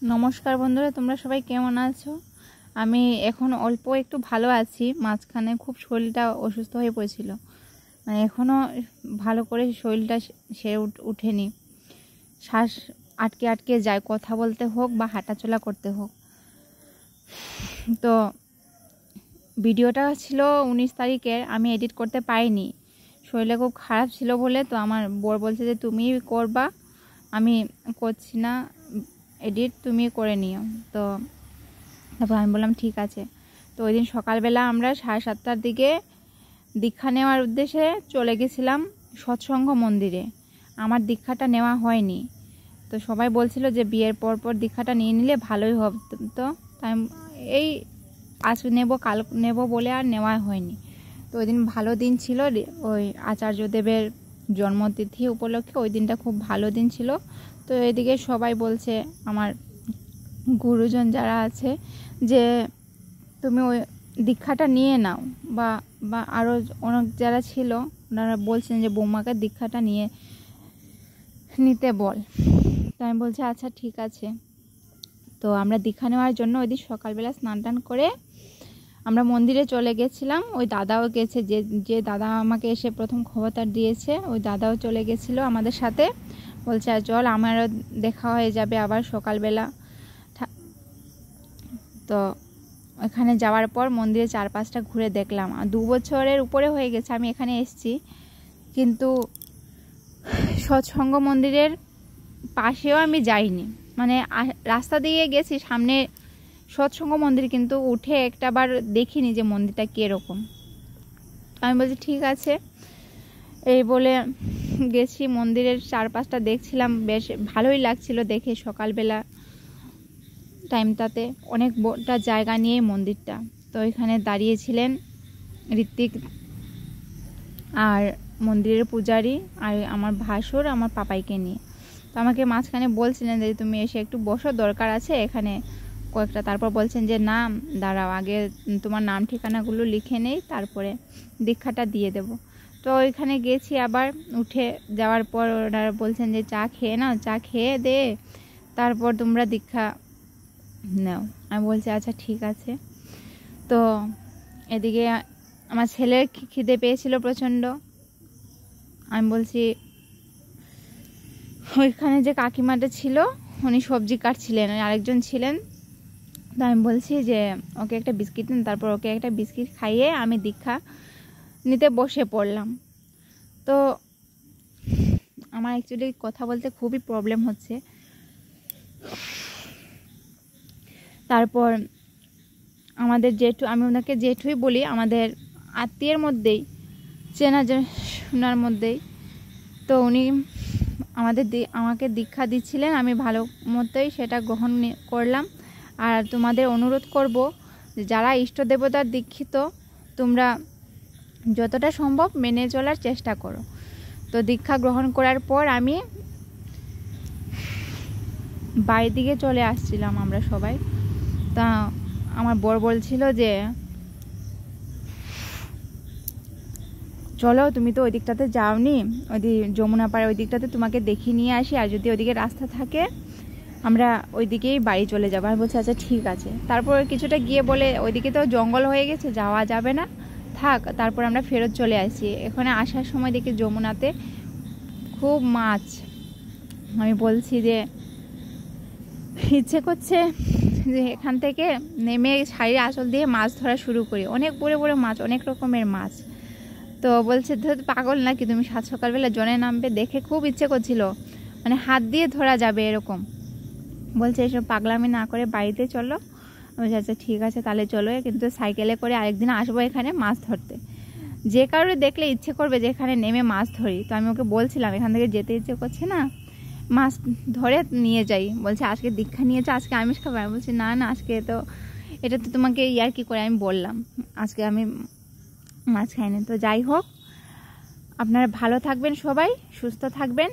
নমস্কার বন্ধুরা, তোমরা সবাই কেমন আছো? আমি এখন অল্প একটু ভালো আছি। মাঝখানে খুব শরীরটা অসুস্থ হয়ে পড়েছিল, মানে এখনও ভালো করে শরীরটা সেরে উঠেনি। শ্বাস আটকে আটকে যায়, কথা বলতে হোক বা হাঁটাচলা করতে হোক। তো ভিডিওটা ছিল 19 তারিখের, আমি এডিট করতে পারিনি, শরীরটা খুব খারাপ ছিল বলে। তো আমার বর বলছে যে তুমি করবা, আমি করছি না এডিট, তুমি করে নিও। তো তারপর আমি বললাম ঠিক আছে। তো ওই দিন সকালবেলা আমরা 7:30টার দিকে দীক্ষা নেওয়ার উদ্দেশ্যে চলে গেছিলাম সৎসঙ্গ মন্দিরে। আমার দীক্ষাটা নেওয়া হয়নি, তো সবাই বলছিল যে বিয়ের পর দীক্ষাটা নিয়ে নিলে ভালোই হবে। তো তাই এই আজ নেব কাল নেব বলে আর নেওয়া হয়নি। তো ওই দিন ভালো দিন ছিল, ওই আচার্যদেবের জন্মতিথি উপলক্ষে ওই দিনটা খুব ভালো দিন ছিল। তো এদিকে সবাই বলছে, আমার গুরুজন যারা আছে, যে তুমি ওই দীক্ষাটা নিয়ে নাও, বা আরও অনেক যারা ছিল ওনারা বলছেন যে বৌমাকে দীক্ষাটা নিতে বল। তো আমি বলছি আচ্ছা ঠিক আছে। তো আমরা দীক্ষা নেওয়ার জন্য ওই দিন সকালবেলা স্নান টান করে আমরা মন্দিরে চলে গেছিলাম। ওই দাদাও গেছে, যে দাদা আমাকে এসে প্রথম খবরটা দিয়েছে, ওই দাদাও চলে গেছিলো আমাদের সাথে। বলছে চল, আমারও দেখা হয়ে যাবে আবার সকালবেলা। তো এখানে যাওয়ার পর মন্দিরে 4-5টা ঘুরে দেখলাম। 2 বছরের উপরে হয়ে গেছে আমি এখানে এসেছি, কিন্তু সৎসঙ্গ মন্দিরের পাশেও আমি যাইনি। মানে রাস্তা দিয়ে গেছি সামনে সৎসঙ্গ মন্দির, কিন্তু উঠে একটাবার দেখিনি যে মন্দিরটা কীরকম। আমি বলছি ঠিক আছে, এই বলে গেছি মন্দিরের 4-5টা দেখছিলাম, বেশ ভালোই লাগছিল দেখে। সকালবেলা টাইমটাতে অনেকটা জায়গা নিয়ে মন্দিরটা। তো এখানে দাঁড়িয়েছিলেন ঋত্বিক আর মন্দিরের পূজারী আর আমার ভাসুর আমার পাপাইকে নিয়ে। তো আমাকে মাঝখানে বলছিলেন যে তুমি এসে একটু বসো, দরকার আছে এখানে কয়েকটা। তারপর বলছেন যে না দাঁড়াও, আগে তোমার নাম ঠিকানাগুলো লিখে নেই, তারপরে দীক্ষাটা দিয়ে দেব। তো ওইখানে গেছি, আবার উঠে যাওয়ার পর ওনারা বলছেন যে চা খেয়ে নাও, চা খেয়ে দে তারপর তোমরা দীক্ষা নাও। আমি বলছি আচ্ছা ঠিক আছে। তো এদিকে আমার ছেলের খিদে পেয়েছিল প্রচণ্ড। আমি বলছি, ওইখানে যে কাকিমাটা ছিল উনি সবজি কাটছিলেন, আরেকজন ছিলেন। তো আমি বলছি যে ওকে একটা বিস্কিট দিন, তারপর ওকে একটা বিস্কিট খাইয়ে আমি দীক্ষা নিতে বসে পড়লাম। তো আমার অ্যাকচুয়ালি কথা বলতে খুবই প্রবলেম হচ্ছে। তারপর আমাদের জেঠু, আমি ওনাকে জেঠুই বলি, আমাদের আত্মীয়ের মধ্যেই, চেনা শোনার মধ্যেই। তো উনি আমাকে দীক্ষা দিচ্ছিলেন, আমি ভালো মতোই সেটা গ্রহণ করলাম। আর তোমাদের অনুরোধ করব, যারা ইষ্ট দেবতার দীক্ষিত তোমরা যতটা সম্ভব মেনে চলার চেষ্টা করো। তো দীক্ষা গ্রহণ করার পর আমি বাড়ির দিকে চলে আসছিলাম আমরা সবাই। তা আমার বর বলছিল যে চলো, তুমি তো ওই দিকটাতে যাওনি, ওই যমুনা পাড়ে ওই দিকটাতে তোমাকে দেখিয়ে নিয়ে আসি, আর যদি ওইদিকে রাস্তা থাকে আমরা ওই দিকেই বাড়ি চলে যাবো। আমি বলছি আচ্ছা ঠিক আছে। তারপর কিছুটা গিয়ে বলে ওইদিকে তো জঙ্গল হয়ে গেছে, যাওয়া যাবে না, থাক। তারপর আমরা ফেরত চলে আসি। এখানে আসার সময় দেখি যমুনাতে খুব মাছ। আমি বলছি যে ইচ্ছে করছে যে এখান থেকে নেমে শাড়ির আঁচল দিয়ে মাছ ধরা শুরু করি। অনেক বড় বড় মাছ, অনেক রকমের মাছ। তো বলছে পাগল নাকি তুমি, সাত সকালবেলা জলে নামবে? দেখে খুব ইচ্ছে করছিল, মানে হাত দিয়ে ধরা যাবে এরকম। বলছে এসব পাগলামি না করে বাড়িতে চলো। বলছে আচ্ছা ঠিক আছে তাহলে চলো, কিন্তু সাইকেলে করে আরেকদিন আসবো এখানে মাছ ধরতে। যে কারোর দেখলে ইচ্ছে করবে যে এখানে নেমে মাছ ধরি। তো আমি ওকে বলছিলাম এখান থেকে যেতে ইচ্ছে করছে না, মাছ ধরে নিয়ে যাই। বলছে আজকে দীক্ষা নিয়েছো, আজকে আমিষ খাবো? আমি বলছি না না, আজকে তো এটা তো তোমাকে ইয়ার কি করে আমি বললাম, আজকে আমি মাছ খাইনি। তো যাই হোক, আপনারা ভালো থাকবেন, সবাই সুস্থ থাকবেন।